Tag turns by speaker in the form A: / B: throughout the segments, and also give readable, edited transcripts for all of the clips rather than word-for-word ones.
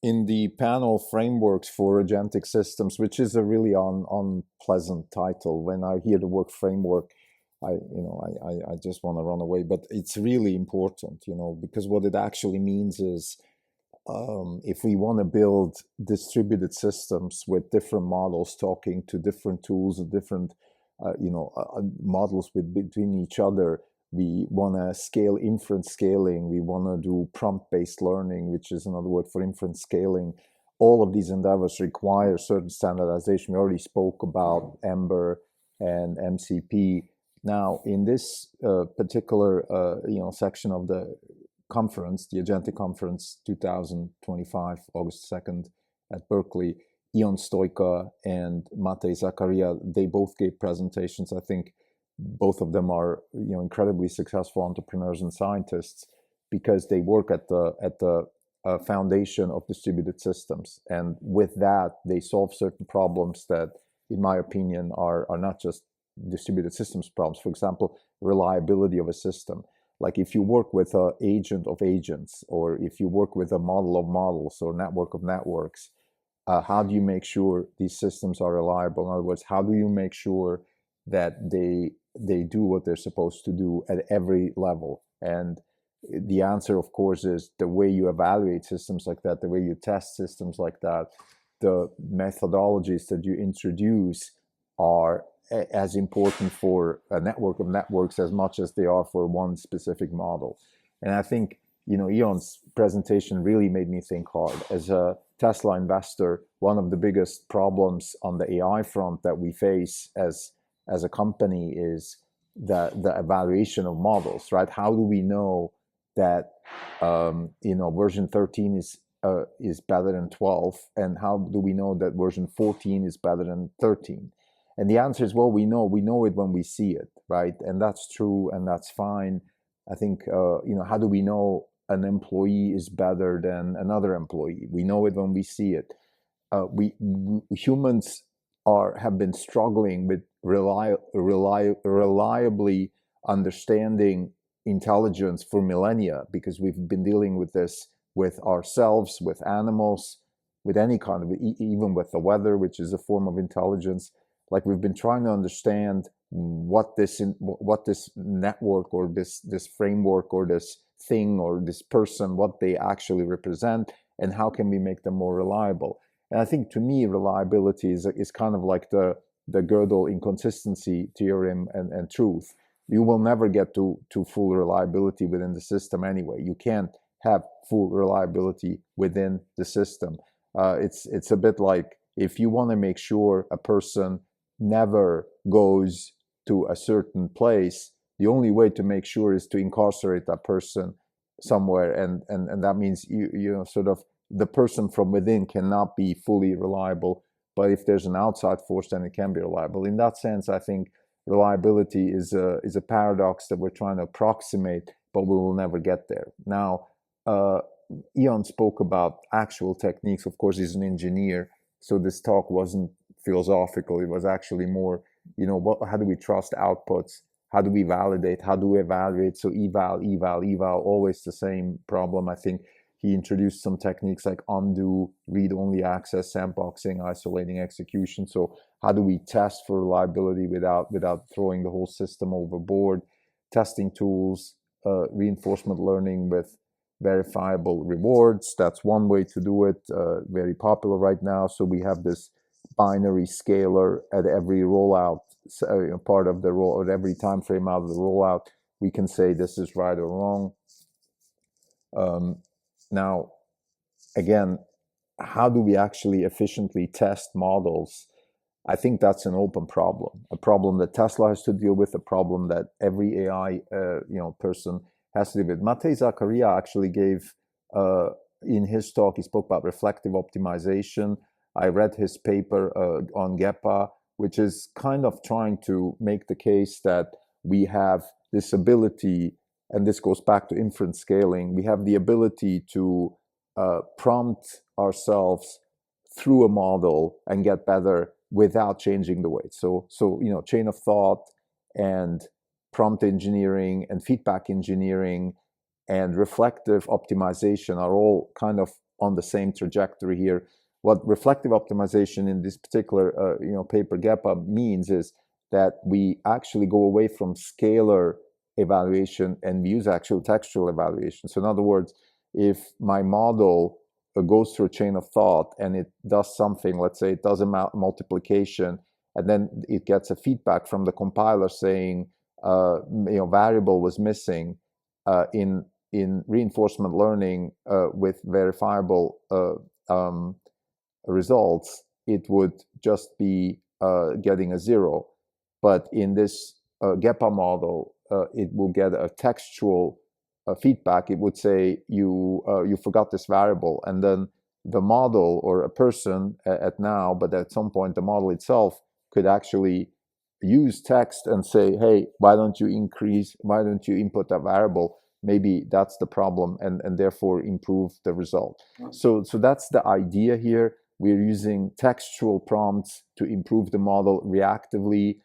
A: in the panel frameworks for agentic systems, which is a really unpleasant title. When I hear the word framework, I just want to run away. But it's really important, because what it actually means is if we want to build distributed systems with different models talking to different tools and different models between each other, we want to scale inference scaling. We want to do prompt-based learning, which is another word for inference scaling. All of these endeavors require certain standardization. We already spoke about Ember and MCP. Now, in this particular section of the conference, the Agentic Conference 2025, August 2nd at Berkeley, Ion Stoica and Matei Zaharia, they both gave presentations. I think both of them are incredibly successful entrepreneurs and scientists because they work at the foundation of distributed systems, and with that they solve certain problems that, in my opinion, are not just distributed systems problems. For example, reliability of a system. Like if you work with an agent of agents, or if you work with a model of models or network of networks, how do you make sure these systems are reliable? In other words, how do you make sure that they do what they're supposed to do at every level? And the answer, of course, is the way you evaluate systems like that, the way you test systems like that, the methodologies that you introduce are as important for a network of networks as much as they are for one specific model. And I think, Ion's presentation really made me think hard. As a Tesla investor, one of the biggest problems on the AI front that we face as a company is the evaluation of models, right? How do we know that version 13 is better than 12, and how do we know that version 14 is better than 13? And the answer is, well, we know it when we see it, right? And that's true, and that's fine. I think, how do we know an employee is better than another employee? We know it when we see it. Humans have been struggling with reliably understanding intelligence for millennia, because we've been dealing with this with ourselves, with animals, with any kind of, even with the weather, which is a form of intelligence. Like, we've been trying to understand what this network or this framework or this thing or this person, what they actually represent, and how can we make them more reliable. And I think, to me, reliability is kind of like the Gödel inconsistency theorem and truth. You will never get to full reliability within the system anyway. You can't have full reliability within the system. It's a bit like, if you want to make sure a person never goes to a certain place, the only way to make sure is to incarcerate that person somewhere, and that means sort of the person from within cannot be fully reliable. But if there's an outside force, then it can be reliable. In that sense, I think reliability is a paradox that we're trying to approximate, but we will never get there. Now, Ion spoke about actual techniques. Of course, he's an engineer, so this talk wasn't philosophical. It was actually more, how do we trust outputs? How do we validate? How do we evaluate? So eval, always the same problem. I think he introduced some techniques like undo, read-only access, sandboxing, isolating execution. So how do we test for reliability without throwing the whole system overboard? Testing tools, reinforcement learning with verifiable rewards. That's one way to do it, very popular right now. So we have this binary scalar at every rollout, part of the roll, at every time frame out of the rollout. We can say this is right or wrong. Now, again, how do we actually efficiently test models? I think that's an open problem, a problem that Tesla has to deal with, a problem that every AI person has to deal with. Matei Zaharia actually gave, in his talk, he spoke about reflective optimization. I read his paper on GEPA, which is kind of trying to make the case that we have this ability, and this goes back to inference scaling, we have the ability to prompt ourselves through a model and get better without changing the weight. So chain of thought and prompt engineering and feedback engineering and reflective optimization are all kind of on the same trajectory here. What reflective optimization in this particular paper GEPA means is that we actually go away from scalar evaluation and we use actual textual evaluation. So in other words, if my model goes through a chain of thought and it does something, let's say it does a multiplication, and then it gets a feedback from the compiler saying variable was missing, in reinforcement learning with verifiable results, it would just be getting a 0. But in this GEPA model, it will get a textual feedback. It would say you forgot this variable, and then the model or a person at now, but at some point the model itself could actually use text and say, hey, why don't you input that variable? Maybe that's the problem, and therefore improve the result. So that's the idea here. We're using textual prompts to improve the model reactively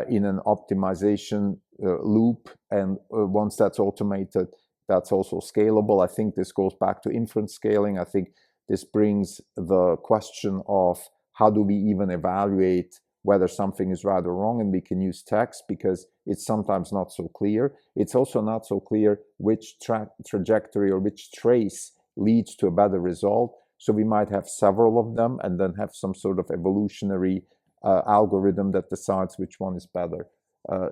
A: in an optimization loop. And once that's automated, that's also scalable. I think this goes back to inference scaling. I think this brings the question of how do we even evaluate whether something is right or wrong, and we can use text because it's sometimes not so clear. It's also not so clear which trajectory or which trace leads to a better result. So we might have several of them and then have some sort of evolutionary algorithm that decides which one is better.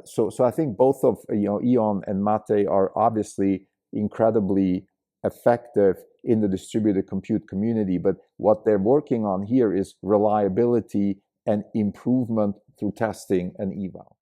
A: So I think both of Ion and Matei are obviously incredibly effective in the distributed compute community, but what they're working on here is reliability and improvement through testing and eval.